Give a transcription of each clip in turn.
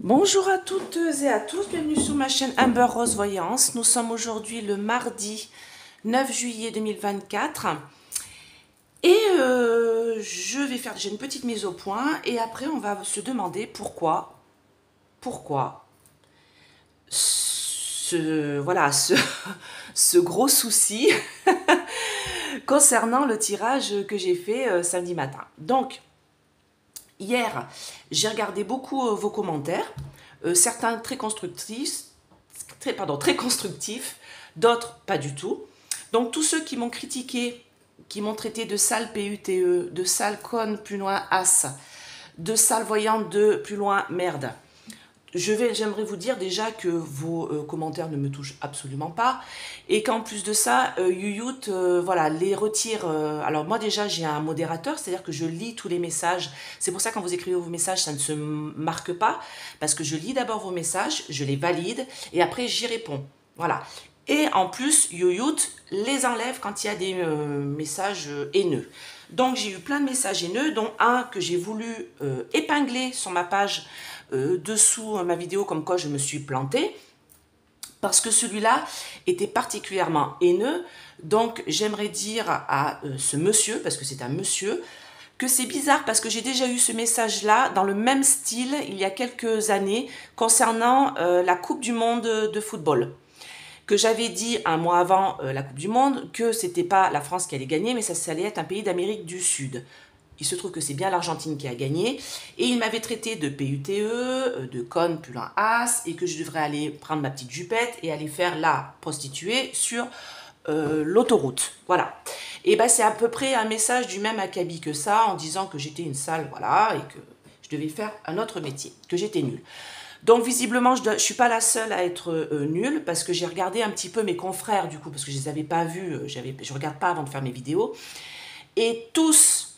Bonjour à toutes et à tous, bienvenue sur ma chaîne Amber Rose Voyance. Nous sommes aujourd'hui le mardi 9 juillet 2024 et je vais faire déjà une petite mise au point et après on va se demander pourquoi ce gros souci concernant le tirage que j'ai fait samedi matin. Donc, hier, j'ai regardé beaucoup vos commentaires, certains très constructifs, très constructifs, d'autres pas du tout. Donc tous ceux qui m'ont critiqué, qui m'ont traité de sale PUTE, de sale conne plus loin as, de sale voyante de plus loin merde, j'aimerais vous dire déjà que vos commentaires ne me touchent absolument pas et qu'en plus de ça, Youyout voilà, les retire. Alors moi déjà j'ai un modérateur, c'est-à-dire que je lis tous les messages. C'est pour ça quand vous écrivez vos messages, ça ne se marque pas parce que je lis d'abord vos messages, je les valide et après j'y réponds. Voilà. Et en plus, Youyout les enlève quand il y a des messages haineux. Donc j'ai eu plein de messages haineux, dont un que j'ai voulu épingler sur ma page dessous ma vidéo comme quoi je me suis plantée. Parce que celui-là était particulièrement haineux. Donc j'aimerais dire à ce monsieur, parce que c'est un monsieur, que c'est bizarre parce que j'ai déjà eu ce message-là dans le même style il y a quelques années concernant la Coupe du Monde de football. Que j'avais dit un mois avant la Coupe du Monde que c'était pas la France qui allait gagner, mais ça allait être un pays d'Amérique du Sud. Il se trouve que c'est bien l'Argentine qui a gagné. Et il m'avait traité de PUTE, de conne plus loin as, et que je devrais aller prendre ma petite jupette et aller faire la prostituée sur l'autoroute. Voilà. Et ben c'est à peu près un message du même acabit que ça, en disant que j'étais une sale, voilà, et que je devais faire un autre métier, que j'étais nulle. Donc visiblement, je ne suis pas la seule à être nulle, parce que j'ai regardé un petit peu mes confrères, du coup, parce que je ne les avais pas vus, je ne regarde pas avant de faire mes vidéos, et tous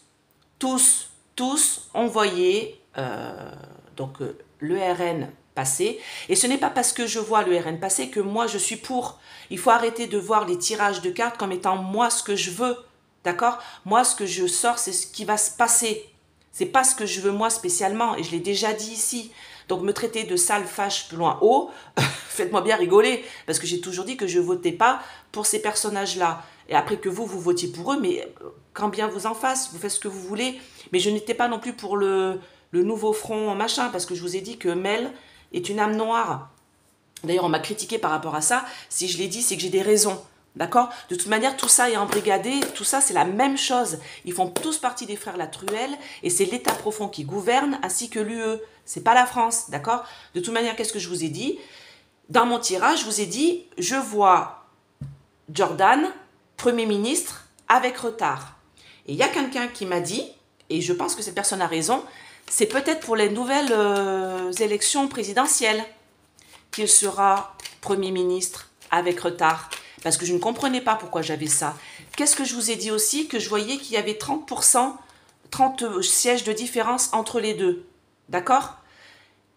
ont voyé le RN passer. Et ce n'est pas parce que je vois le RN passer que moi je suis pour. Il faut arrêter de voir les tirages de cartes comme étant moi ce que je veux. D'accord? Moi ce que je sors, c'est ce qui va se passer. C'est pas ce que je veux moi spécialement. Et je l'ai déjà dit ici. Donc me traiter de sale fâche plus loin haut, faites-moi bien rigoler. Parce que j'ai toujours dit que je votais pas pour ces personnages-là. Et après que vous votiez pour eux, mais quand bien vous en fasse, vous faites ce que vous voulez. Mais je n'étais pas non plus pour le nouveau front machin, parce que je vous ai dit que Mel est une âme noire. D'ailleurs, on m'a critiqué par rapport à ça. Si je l'ai dit, c'est que j'ai des raisons. D'accord? De toute manière, tout ça est embrigadé, tout ça, c'est la même chose. Ils font tous partie des frères Latruelle, et c'est l'État profond qui gouverne, ainsi que l'UE. C'est pas la France, d'accord? De toute manière, qu'est-ce que je vous ai dit? Dans mon tirage, je vous ai dit, je vois Jordan, Premier ministre, avec retard. Et il y a quelqu'un qui m'a dit, et je pense que cette personne a raison, c'est peut-être pour les nouvelles élections présidentielles qu'il sera Premier ministre avec retard. Parce que je ne comprenais pas pourquoi j'avais ça. Qu'est-ce que je vous ai dit aussi? Que je voyais qu'il y avait 30%, 30 sièges de différence entre les deux. D'accord?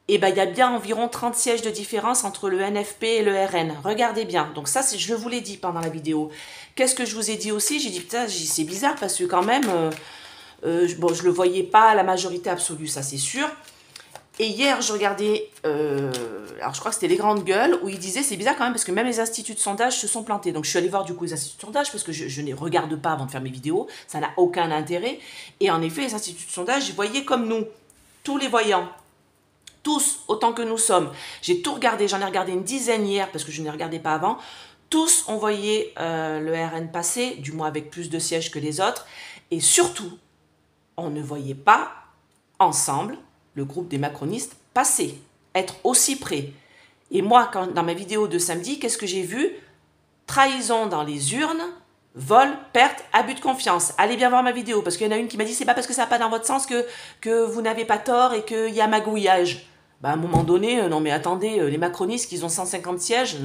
Et bien, il y a bien environ 30 sièges de différence entre le NFP et le RN. Regardez bien. Donc ça, je vous l'ai dit pendant la vidéo. Qu'est-ce que je vous ai dit aussi? J'ai dit, putain, c'est bizarre parce que quand même, bon, je ne le voyais pas à la majorité absolue, ça c'est sûr. Et hier, je regardais, alors je crois que c'était Les Grandes Gueules, où ils disaient, c'est bizarre quand même, parce que même les instituts de sondage se sont plantés. Donc je suis allée voir du coup les instituts de sondage, parce que je ne regarde pas avant de faire mes vidéos, ça n'a aucun intérêt. Et en effet, les instituts de sondage, ils voyaient comme nous, tous les voyants, tous, autant que nous sommes. J'ai tout regardé, j'en ai regardé une dizaine hier, parce que je ne les regardais pas avant. Tous ont voyé le RN passer, du moins avec plus de sièges que les autres. Et surtout, on ne voyait pas ensemble le groupe des macronistes passer, être aussi près. Et moi, dans ma vidéo de samedi, qu'est-ce que j'ai vu? Trahison dans les urnes, vol, perte, abus de confiance. Allez bien voir ma vidéo, parce qu'il y en a une qui m'a dit, c'est pas parce que ça va pas dans votre sens que vous n'avez pas tort et qu'il y a magouillage. Bah, à un moment donné, non mais attendez, les macronistes qui ont 150 sièges,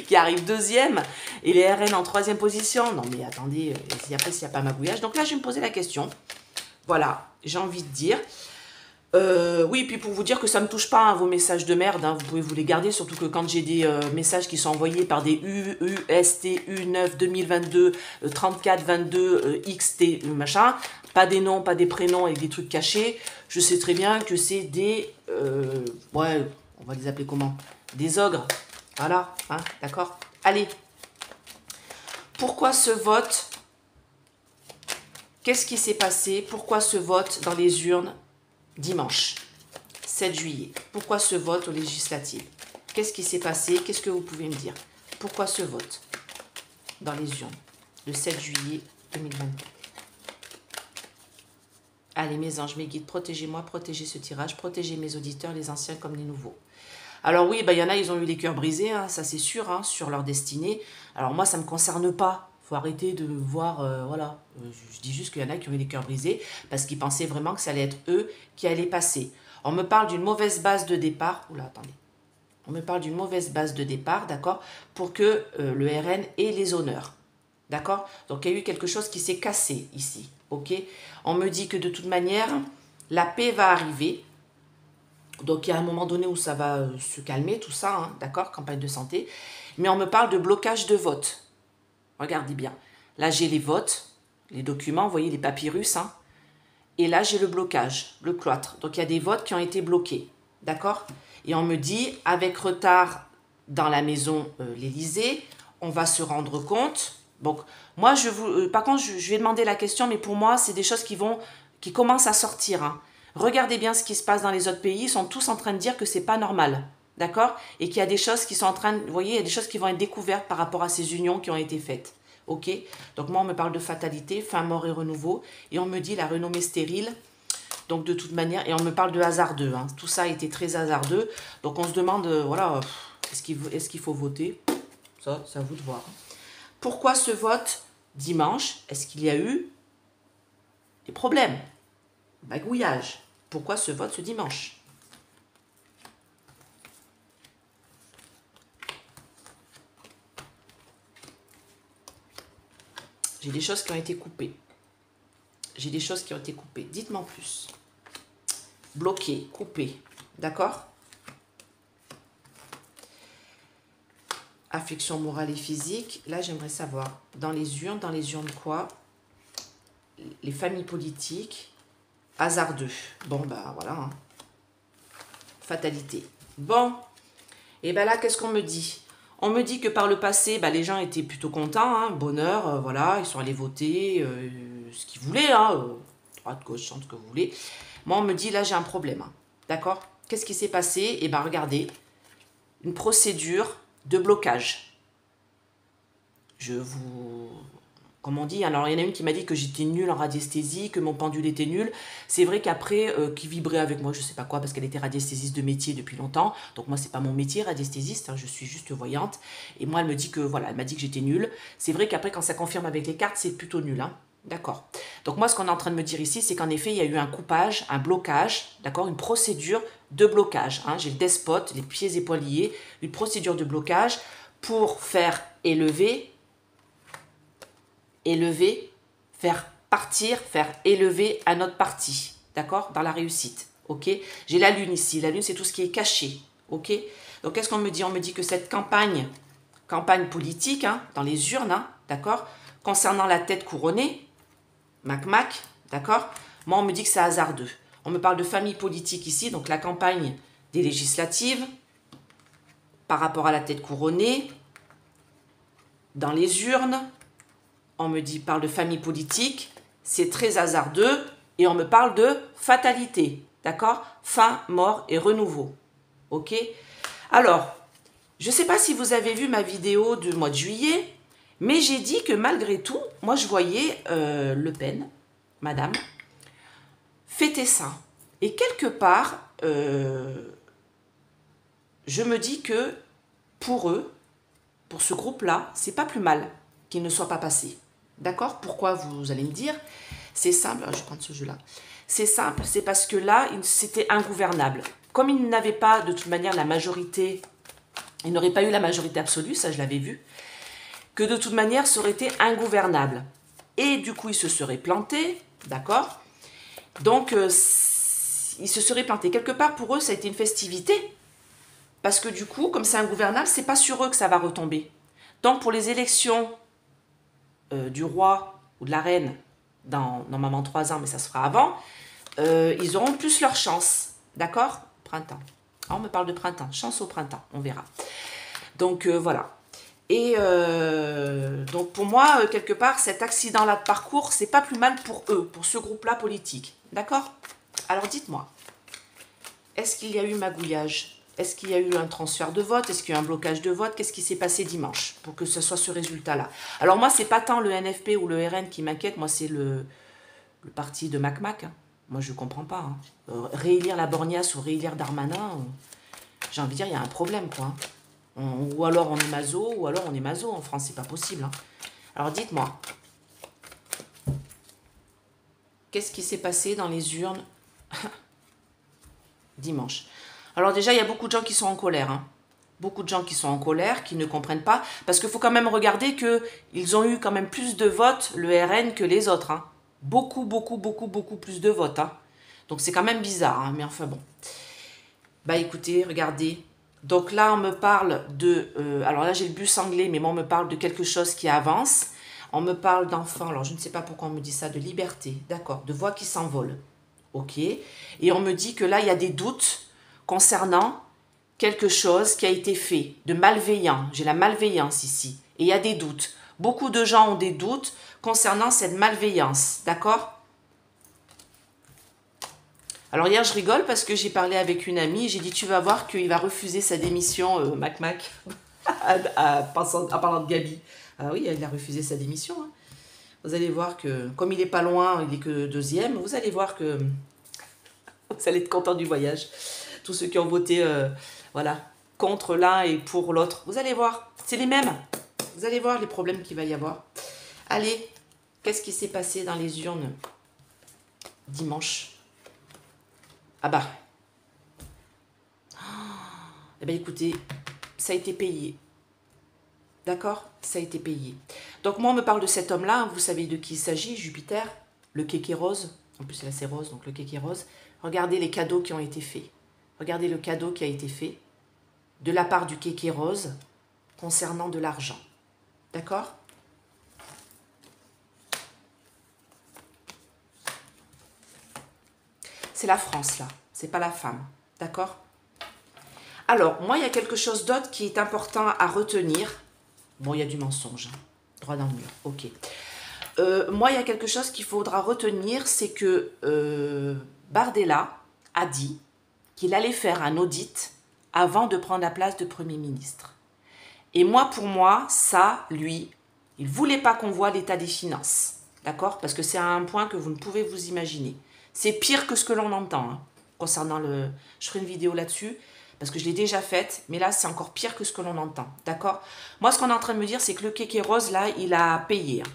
qui arrivent deuxième, et les RN en troisième position, non mais attendez, après s'il n'y a pas magouillage. Donc là, je vais me poser la question. Voilà, j'ai envie de dire, Oui, puis pour vous dire que ça ne me touche pas, hein, vos messages de merde, hein, vous pouvez vous les garder, surtout que quand j'ai des messages qui sont envoyés par des USTU 9 2022, 34 22 XT machin, pas des noms, pas des prénoms avec des trucs cachés, je sais très bien que c'est des... ouais, on va les appeler comment? Des ogres, voilà, hein, d'accord? Allez, pourquoi ce vote? Qu'est-ce qui s'est passé? Pourquoi ce vote dans les urnes dimanche 7 juillet? Pourquoi ce vote aux législatives? Qu'est-ce qui s'est passé? Qu'est-ce que vous pouvez me dire? Pourquoi ce vote dans les urnes le 7 juillet 2024? Allez mes anges, mes guides, protégez-moi, protégez ce tirage, protégez mes auditeurs, les anciens comme les nouveaux. Alors oui, bah, y en a, ils ont eu les cœurs brisés, hein, ça c'est sûr, hein, sur leur destinée. Alors moi, ça ne me concerne pas. Faut arrêter de voir, voilà. Je dis juste qu'il y en a qui ont eu les cœurs brisés parce qu'ils pensaient vraiment que ça allait être eux qui allaient passer. On me parle d'une mauvaise base de départ. Oula, attendez. On me parle d'une mauvaise base de départ, d'accord, pour que le RN ait les honneurs. D'accord? Donc il y a eu quelque chose qui s'est cassé ici. Ok? On me dit que de toute manière, la paix va arriver. Donc, il y a un moment donné où ça va se calmer, tout ça, hein, d'accord, campagne de santé. Mais on me parle de blocage de vote. Regardez bien. Là, j'ai les votes, les documents, vous voyez, les papyrus. Hein, et là, j'ai le blocage, le cloître. Donc, il y a des votes qui ont été bloqués, d'accord? Et on me dit, avec retard dans la maison l'Élysée, on va se rendre compte. Donc, moi, par contre, je vais demander la question, mais pour moi, c'est des choses qui commencent à sortir, hein. Regardez bien ce qui se passe dans les autres pays. Ils sont tous en train de dire que c'est pas normal. D'accord? Et qu'il y a des choses qui sont en train de... Vous voyez, il y a des choses qui vont être découvertes par rapport à ces unions qui ont été faites. Ok? Donc moi, on me parle de fatalité, fin, mort et renouveau. Et on me dit la renommée stérile. Donc de toute manière... Et on me parle de hasardeux. Hein. Tout ça a été très hasardeux. Donc on se demande, voilà, est-ce qu'il faut voter? Ça, c'est à vous de voir. Pourquoi ce vote dimanche? Est-ce qu'il y a eu des problèmes? Bagouillage. Pourquoi ce vote ce dimanche? J'ai des choses qui ont été coupées. J'ai des choses qui ont été coupées. Dites-moi en plus. Bloqué, coupé. D'accord? Affection morale et physique. Là, j'aimerais savoir. Dans les urnes quoi? Les familles politiques. Hasardeux. Bon, bah voilà. Hein. Fatalité. Bon. Et ben là, qu'est-ce qu'on me dit? On me dit que par le passé, bah, les gens étaient plutôt contents. Hein, bonheur, voilà. Ils sont allés voter ce qu'ils voulaient. Hein, droite, gauche, centre, ce que vous voulez. Moi, on me dit, là, j'ai un problème. Hein, d'accord? Qu'est-ce qui s'est passé? Et ben regardez. Une procédure de blocage. Je vous... Comme on dit, alors il y en a une qui m'a dit que j'étais nulle en radiesthésie, que mon pendule était nul. C'est vrai qu'après, qui vibrait avec moi, je ne sais pas quoi, parce qu'elle était radiesthésiste de métier depuis longtemps. Donc moi, c'est pas mon métier, radiesthésiste, hein, je suis juste voyante. Et moi, elle me dit que, voilà, elle m'a dit que j'étais nulle. C'est vrai qu'après, quand ça confirme avec les cartes, c'est plutôt nul, hein. D'accord. Donc moi, ce qu'on est en train de me dire ici, c'est qu'en effet, il y a eu un coupage, un blocage, d'accord, une procédure de blocage. Hein. J'ai le despote, les pieds et poings liés, une procédure de blocage pour faire élever, faire partir, faire élever à notre parti, d'accord, dans la réussite, ok. J'ai la lune ici, la lune c'est tout ce qui est caché, ok. Donc qu'est-ce qu'on me dit? On me dit que cette campagne politique, hein, dans les urnes, hein, d'accord, concernant la tête couronnée, mac, d'accord, moi on me dit que c'est hasardeux. On me parle de famille politique ici, donc la campagne des législatives, par rapport à la tête couronnée, dans les urnes, on me dit, parle de famille politique, c'est très hasardeux, et on me parle de fatalité, d'accord? Fin, mort et renouveau, ok? Alors, je ne sais pas si vous avez vu ma vidéo du mois de juillet, mais j'ai dit que malgré tout, moi je voyais Le Pen, madame, fêter ça. Et quelque part, je me dis que pour eux, pour ce groupe-là, c'est pas plus mal qu'il ne soit pas passé. D'accord? Pourquoi, vous allez me dire? C'est simple, je vais prendre ce jeu-là. C'est simple, c'est parce que là, c'était ingouvernable. Comme ils n'avaient pas, de toute manière, la majorité, ils n'auraient pas eu la majorité absolue, ça je l'avais vu, que de toute manière, ça aurait été ingouvernable. Et du coup, ils se seraient plantés, d'accord? Donc, ils se seraient plantés. Quelque part, pour eux, ça a été une festivité. Parce que du coup, comme c'est ingouvernable, c'est pas sur eux que ça va retomber. Donc, pour les élections du roi ou de la reine, dans normalement 3 ans, mais ça se fera avant, ils auront plus leur chance. D'accord? Printemps. Ah, on me parle de printemps. Chance au printemps, on verra. Donc, voilà. Et donc, pour moi, quelque part, cet accident-là de parcours, c'est pas plus mal pour eux, pour ce groupe-là politique. D'accord? Alors, dites-moi, est-ce qu'il y a eu magouillage? Est-ce qu'il y a eu un transfert de vote? Est-ce qu'il y a eu un blocage de vote? Qu'est-ce qui s'est passé dimanche pour que ce soit ce résultat-là? Alors moi, c'est pas tant le NFP ou le RN qui m'inquiète, moi c'est le parti de Mac. Hein. Moi je comprends pas. Hein. Réélire la Borgnasse ou réélire Darmanin, j'ai envie de dire, il y a un problème quoi. Ou alors on est maso, ou alors on est maso en France, c'est pas possible. Hein. Alors dites-moi, qu'est-ce qui s'est passé dans les urnes dimanche? Alors déjà, il y a beaucoup de gens qui sont en colère. Hein. Beaucoup de gens qui sont en colère, qui ne comprennent pas. Parce qu'il faut quand même regarder qu'ils ont eu quand même plus de votes, le RN, que les autres. Hein. Beaucoup plus de votes. Hein. Donc c'est quand même bizarre. Hein, mais enfin bon. Bah écoutez, regardez. Donc là, on me parle de... alors là, j'ai le bus anglais, mais moi, on me parle de quelque chose qui avance. On me parle d'enfants. Alors je ne sais pas pourquoi on me dit ça. De liberté. D'accord. De voix qui s'envolent. Ok. Et on me dit que là, il y a des doutes concernant quelque chose qui a été fait, de malveillant. J'ai la malveillance ici. Et il y a des doutes. Beaucoup de gens ont des doutes concernant cette malveillance. D'accord? Alors hier, je rigole parce que j'ai parlé avec une amie. J'ai dit, tu vas voir qu'il va refuser sa démission, Mac, en parlant de Gabi. Ah oui, il a refusé sa démission. Hein. Vous allez voir que, comme il n'est pas loin, il est que 2e, vous allez voir que vous allez être content du voyage. Tous ceux qui ont voté voilà, contre l'un et pour l'autre. Vous allez voir, c'est les mêmes. Vous allez voir les problèmes qu'il va y avoir. Allez, qu'est-ce qui s'est passé dans les urnes dimanche? Ah bah. Eh bien écoutez, ça a été payé. D'accord? Ça a été payé. Donc moi on me parle de cet homme-là, vous savez de qui il s'agit, Jupiter, le kéké rose. En plus là c'est rose, donc le kéké rose. Regardez les cadeaux qui ont été faits. Regardez le cadeau qui a été fait de la part du kéké rose concernant de l'argent. D'accord? C'est la France, là. C'est pas la femme. D'accord? Alors, moi, il y a quelque chose d'autre qui est important à retenir. Bon, il y a du mensonge. Hein. Droit dans le mur. Ok. Moi, il y a quelque chose qu'il faudra retenir, c'est que Bardella a dit qu'il allait faire un audit avant de prendre la place de Premier ministre. Et moi, pour moi, ça, lui, il ne voulait pas qu'on voit l'état des finances. D'accord? Parce que c'est un point que vous ne pouvez vous imaginer. C'est pire que ce que l'on entend. Hein, concernant le... Je ferai une vidéo là-dessus, parce que je l'ai déjà faite, mais là, c'est encore pire que ce que l'on entend. D'accord? Moi, ce qu'on est en train de me dire, c'est que le kéké rose, là, il a payé. Hein.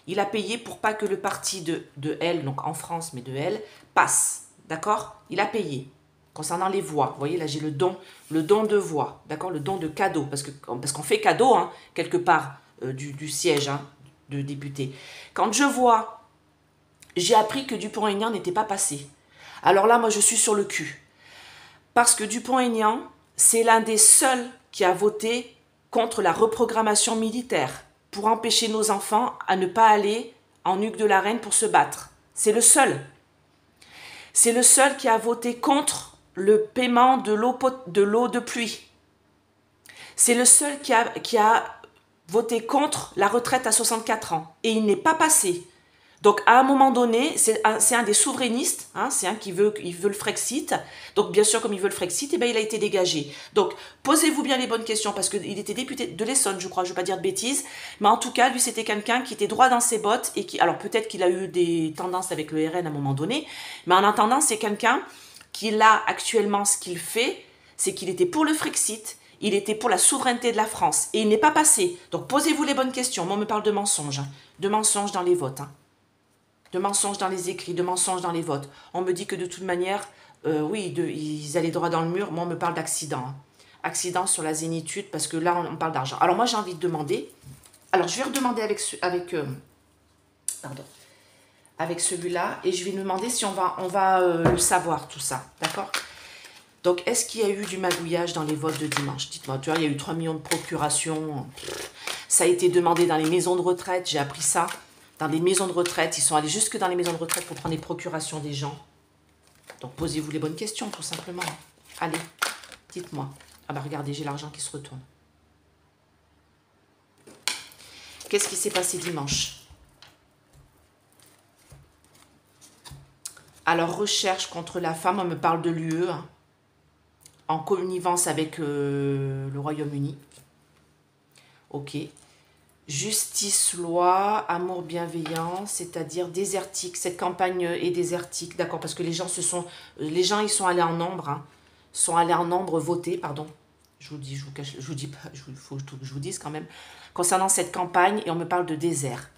Il a payé pour pas que le parti de elle, donc en France, mais de elle, passe. D'accord? Il a payé. Concernant les voix, vous voyez, là, j'ai le don de voix. D'accord? Le don de cadeau. Parce qu'on fait cadeau, hein, quelque part, du siège hein, de député. Quand je vois, j'ai appris que Dupont-Aignan n'était pas passé. Alors là, moi, je suis sur le cul. Parce que Dupont-Aignan, c'est l'un des seuls qui a voté contre la reprogrammation militaire pour empêcher nos enfants à ne pas aller en Hugues de la Reine pour se battre. C'est le seul. C'est le seul qui a voté contre le paiement de l'eau de pluie. C'est le seul qui a voté contre la retraite à 64 ans. Et il n'est pas passé. Donc, à un moment donné, c'est un des souverainistes, hein, c'est un qui veut le Frexit. Donc, bien sûr, comme il veut le Frexit, eh bien, il a été dégagé. Donc, posez-vous bien les bonnes questions, parce qu'il était député de l'Essonne, je crois, je ne vais pas dire de bêtises. Mais en tout cas, lui, c'était quelqu'un qui était droit dans ses bottes, et qui, alors peut-être qu'il a eu des tendances avec le RN à un moment donné, mais en attendant, c'est quelqu'un qui, là, actuellement, ce qu'il fait, c'est qu'il était pour le Frexit, il était pour la souveraineté de la France, et il n'est pas passé. Donc, posez-vous les bonnes questions. Moi, on me parle de mensonges, hein, de mensonges dans les votes, hein. De mensonges dans les écrits, de mensonges dans les votes. On me dit que de toute manière, oui, ils allaient droit dans le mur. Moi, on me parle d'accident. Hein. Accident sur la zénitude, parce que là, on parle d'argent. Alors moi, j'ai envie de demander. Alors, je vais redemander avec pardon. avec celui-là. Et je vais nous demander si on va le savoir, tout ça. D'accord? Donc, est-ce qu'il y a eu du magouillage dans les votes de dimanche? Dites-moi, tu vois, il y a eu 3 millions de procurations. Ça a été demandé dans les maisons de retraite. J'ai appris ça. Dans les maisons de retraite, ils sont allés jusque dans les maisons de retraite pour prendre les procurations des gens. Donc, posez-vous les bonnes questions, tout simplement. Allez, dites-moi. Ah bah regardez, j'ai l'argent qui se retourne. Qu'est-ce qui s'est passé dimanche? Alors, recherche contre la femme, on me parle de l'UE, hein, en connivence avec le Royaume-Uni. Ok. Justice, loi, amour bienveillant, c'est-à-dire désertique. Cette campagne est désertique, d'accord, parce que les gens ils sont allés en nombre, hein, sont allés en nombre voter, pardon. Je vous dis, je vous cache, je vous dis pas, il faut que je vous dise quand même. Concernant cette campagne, et on me parle de désert,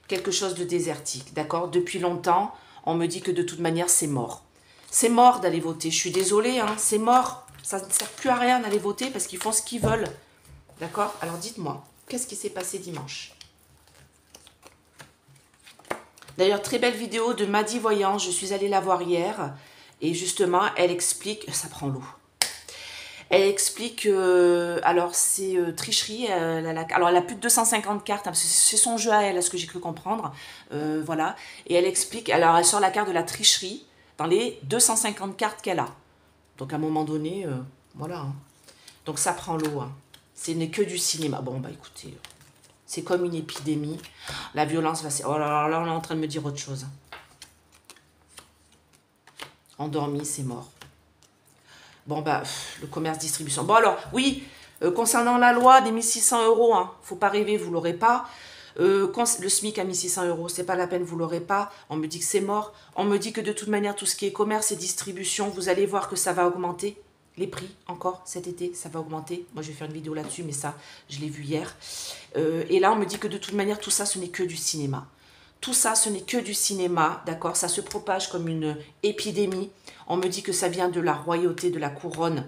quelque chose de désertique, d'accord. Depuis longtemps, on me dit que de toute manière, c'est mort. C'est mort d'aller voter. Je suis désolée, hein, c'est mort. Ça ne sert plus à rien d'aller voter parce qu'ils font ce qu'ils veulent, d'accord. Alors dites-moi. Qu'est-ce qui s'est passé dimanche? D'ailleurs, très belle vidéo de Maddy Voyant. Je suis allée la voir hier. Et justement, elle explique... Ça prend l'eau. Elle explique... alors, c'est tricherie. Alors, elle a plus de 250 cartes. Hein, c'est son jeu à elle, à ce que j'ai cru comprendre. Voilà. Et elle explique... Alors, elle sort la carte de la tricherie dans les 250 cartes qu'elle a. Donc, à un moment donné, voilà. Hein. Donc, ça prend l'eau. Hein. Ce n'est que du cinéma. Bon, bah écoutez, c'est comme une épidémie. La violence va... Oh là là, on est en train de me dire autre chose. Endormi, c'est mort. Bon, bah, le commerce distribution. Bon, alors, oui, concernant la loi des 1600 €, hein, faut pas rêver, vous l'aurez pas. Le SMIC à 1600 €, c'est pas la peine, vous l'aurez pas. On me dit que c'est mort. On me dit que de toute manière, tout ce qui est commerce et distribution, vous allez voir que ça va augmenter. Les prix, encore, cet été, ça va augmenter. Moi, je vais faire une vidéo là-dessus, mais ça, je l'ai vu hier. Et là, on me dit que de toute manière, tout ça, ce n'est que du cinéma. Tout ça, ce n'est que du cinéma, d'accord? Ça se propage comme une épidémie. On me dit que ça vient de la royauté, de la couronne.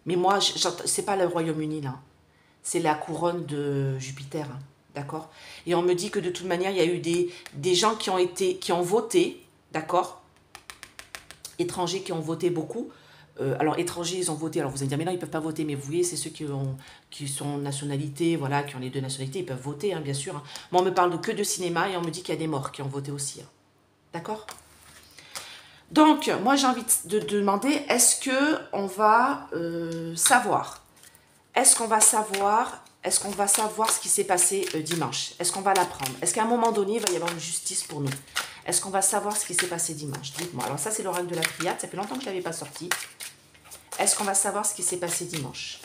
Mais moi, c'est pas le Royaume-Uni, là. C'est la couronne de Jupiter, hein, d'accord? Et on me dit que de toute manière, il y a eu des gens qui ont voté, d'accord? Étrangers qui ont voté beaucoup. Alors, étrangers, ils ont voté. Alors, vous allez dire, mais non, ils ne peuvent pas voter. Mais vous voyez, c'est ceux qui sont nationalité, voilà, qui ont les deux nationalités. Ils peuvent voter, hein, bien sûr. Hein. Moi, on me parle que de cinéma et on me dit qu'il y a des morts qui ont voté aussi. Hein. D'accord? Donc, moi, j'ai envie de demander, est-ce qu'on va savoir? Est-ce qu'on va savoir ce qui s'est passé dimanche? Est-ce qu'on va l'apprendre? Est-ce qu'à un moment donné, il va y avoir une justice pour nous? Est-ce qu'on va savoir ce qui s'est passé dimanche? Dites-moi. Alors ça, c'est l'oracle de la triade. Ça fait longtemps que je ne l'avais pas sorti. Est-ce qu'on va savoir ce qui s'est passé dimanche?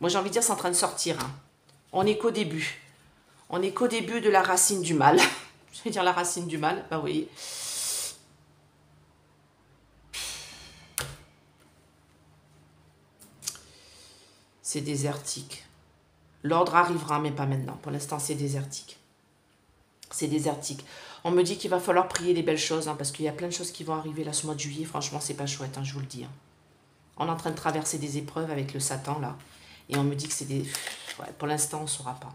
Moi, j'ai envie de dire, c'est en train de sortir. Hein. On n'est qu'au début. On n'est qu'au début de la racine du mal. Je vais dire la racine du mal. Bah oui. C'est désertique. L'ordre arrivera, mais pas maintenant. Pour l'instant, c'est désertique. C'est désertique. On me dit qu'il va falloir prier les belles choses, hein, parce qu'il y a plein de choses qui vont arriver là ce mois de juillet. Franchement, c'est pas chouette, hein, je vous le dis. Hein. On est en train de traverser des épreuves avec le Satan, là. Et on me dit que c'est des... Ouais, pour l'instant, on ne saura pas.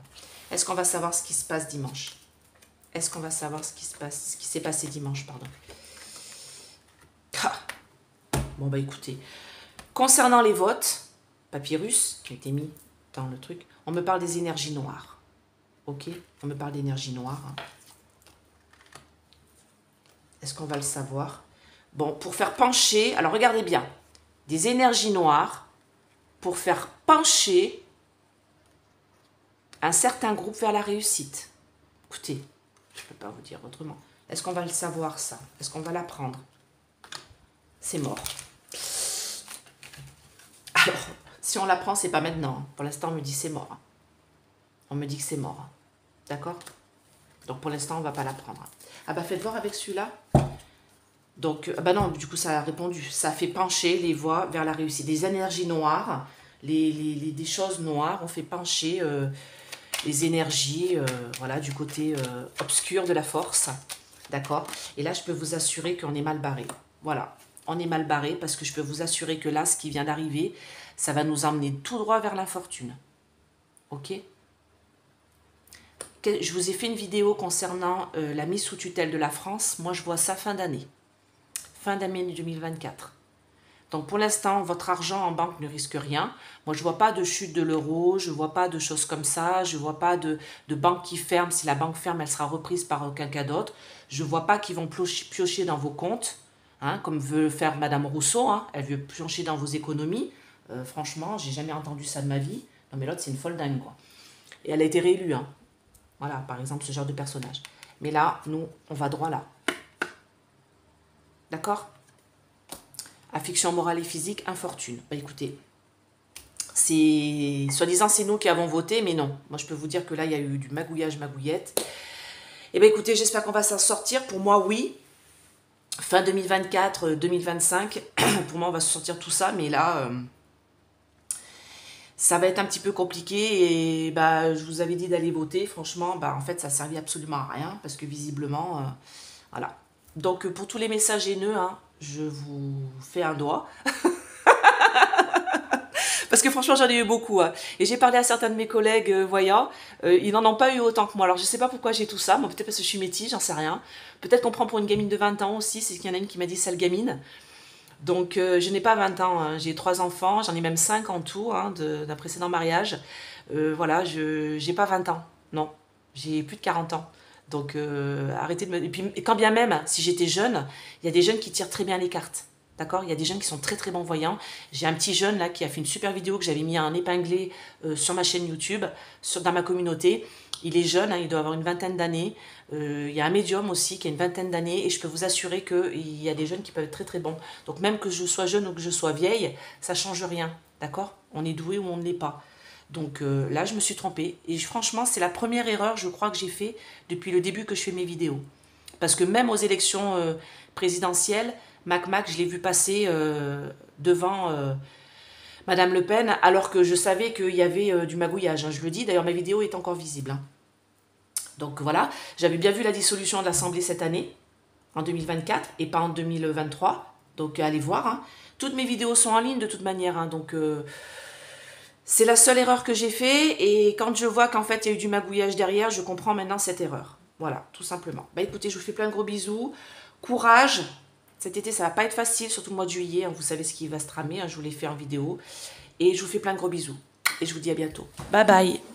Est-ce qu'on va savoir ce qui se passe dimanche? Est-ce qu'on va savoir ce qui s'est passé dimanche, pardon? Ah. Bon, bah écoutez. Concernant les votes, papyrus, qui a été mis dans le truc, on me parle des énergies noires. Ok, on me parle d'énergie noire. Est-ce qu'on va le savoir? Bon, pour faire pencher, alors regardez bien, des énergies noires pour faire pencher un certain groupe vers la réussite. Écoutez, je ne peux pas vous dire autrement. Est-ce qu'on va le savoir, ça? Est-ce qu'on va l'apprendre? C'est mort. Alors, si on l'apprend, c'est pas maintenant. Pour l'instant, on me dit c'est mort. On me dit que c'est mort. D'accord? Donc, pour l'instant, on ne va pas l'apprendre. Ah bah, faites voir avec celui-là. Donc, bah non, du coup, ça a répondu. Ça fait pencher les voies vers la réussite. Des énergies noires, des choses noires, on fait pencher les énergies voilà, du côté obscur de la force. D'accord? Et là, je peux vous assurer qu'on est mal barré. Voilà. On est mal barré parce que je peux vous assurer que là, ce qui vient d'arriver, ça va nous emmener tout droit vers l'infortune. Ok? je vous ai fait une vidéo concernant la mise sous tutelle de la France. Moi, je vois ça fin d'année 2024. Donc pour l'instant, votre argent en banque ne risque rien. Moi, je ne vois pas de chute de l'euro, je ne vois pas de choses comme ça, je ne vois pas de banque qui ferme. Si la banque ferme, elle sera reprise par quelqu'un d'autre. Je ne vois pas qu'ils vont piocher dans vos comptes, hein, comme veut faire Madame Rousseau. Hein. Elle veut piocher dans vos économies. Franchement, j'ai jamais entendu ça de ma vie. Non mais l'autre, c'est une folle dingue, quoi. Et elle a été réélue. Hein. Voilà, par exemple, ce genre de personnage. Mais là, nous, on va droit là. D'accord ? Affliction morale et physique, infortune. Bah écoutez, c'est soi-disant c'est nous qui avons voté, mais non. Moi je peux vous dire que là il y a eu du magouillage, magouillette. Et bien écoutez, j'espère qu'on va s'en sortir. Pour moi, oui. Fin 2024, 2025, pour moi on va se sortir tout ça, mais là, ça va être un petit peu compliqué. Et bah je vous avais dit d'aller voter. Franchement, bah en fait ça ne servait absolument à rien, parce que visiblement, voilà. Donc pour tous les messages haineux, hein, je vous fais un doigt. Parce que franchement, j'en ai eu beaucoup. Hein. Et j'ai parlé à certains de mes collègues voyants. Ils n'en ont pas eu autant que moi. Alors, je ne sais pas pourquoi j'ai tout ça. Moi, peut-être parce que je suis métis, j'en sais rien. Peut-être qu'on prend pour une gamine de 20 ans aussi. C'est qu'il y en a une qui m'a dit sale gamine. Donc, je n'ai pas 20 ans. Hein. J'ai 3 enfants. J'en ai même 5 en tout hein, d'un précédent mariage. Voilà, je n'ai pas 20 ans. Non, j'ai plus de 40 ans. Donc, arrêtez de me... Et puis, quand bien même, si j'étais jeune, il y a des jeunes qui tirent très bien les cartes. D'accord ? Il y a des jeunes qui sont très très bons voyants. J'ai un petit jeune là qui a fait une super vidéo que j'avais mis en épinglé sur ma chaîne YouTube, dans ma communauté. Il est jeune, hein, il doit avoir une vingtaine d'années. Il y a un médium aussi qui a une vingtaine d'années et je peux vous assurer qu'il y a des jeunes qui peuvent être très très bons. Donc même que je sois jeune ou que je sois vieille, ça ne change rien. D'accord ? On est doué ou on ne l'est pas. Donc là, je me suis trompée. Et franchement, c'est la première erreur, je crois, que j'ai fait depuis le début que je fais mes vidéos. Parce que même aux élections présidentielles, Mac, je l'ai vu passer devant Madame Le Pen, alors que je savais qu'il y avait du magouillage. Hein, je le dis, d'ailleurs, ma vidéo est encore visible. Hein. Donc voilà, j'avais bien vu la dissolution de l'Assemblée cette année, en 2024, et pas en 2023. Donc allez voir. Hein. Toutes mes vidéos sont en ligne de toute manière. Hein, donc c'est la seule erreur que j'ai fait. Et quand je vois qu'en fait, il y a eu du magouillage derrière, je comprends maintenant cette erreur. Voilà, tout simplement. Bah écoutez, je vous fais plein de gros bisous. Courage. Cet été, ça va pas être facile, surtout le mois de juillet. Hein, vous savez ce qui va se tramer. Hein, je vous l'ai fait en vidéo. Et je vous fais plein de gros bisous. Et je vous dis à bientôt. Bye bye.